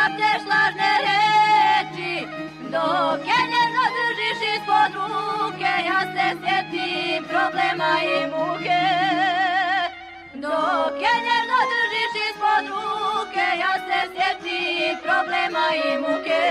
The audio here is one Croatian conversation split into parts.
šapćeš lažne reči, dok je nježno držiš ispod ruke, ja se sjetim problema i muke. Dok je nježno držiš ispod ruke, ja se sjetim problema i muke.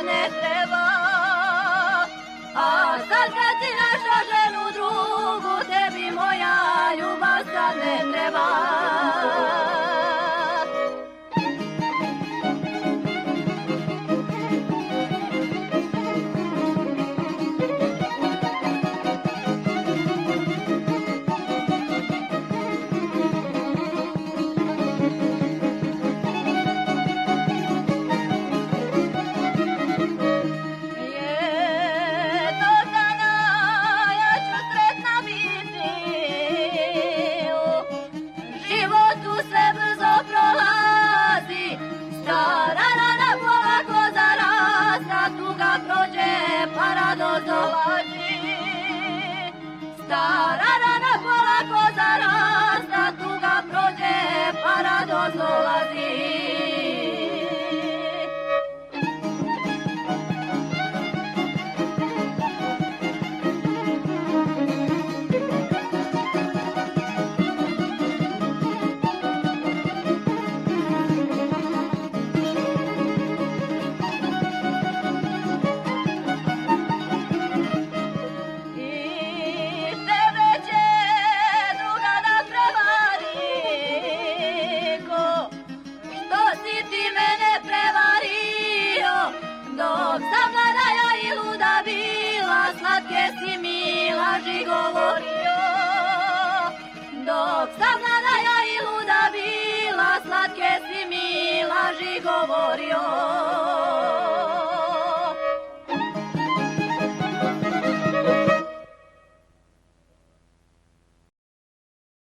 Ne treba, a sad kad si našao ženu drugu, tebi moja ljubav sad ne treba. Stara rana polako zarasta, tuga prođe, pa radost dolazi. Dok sam mlada ja i luda bila, slatke si mi laži govori.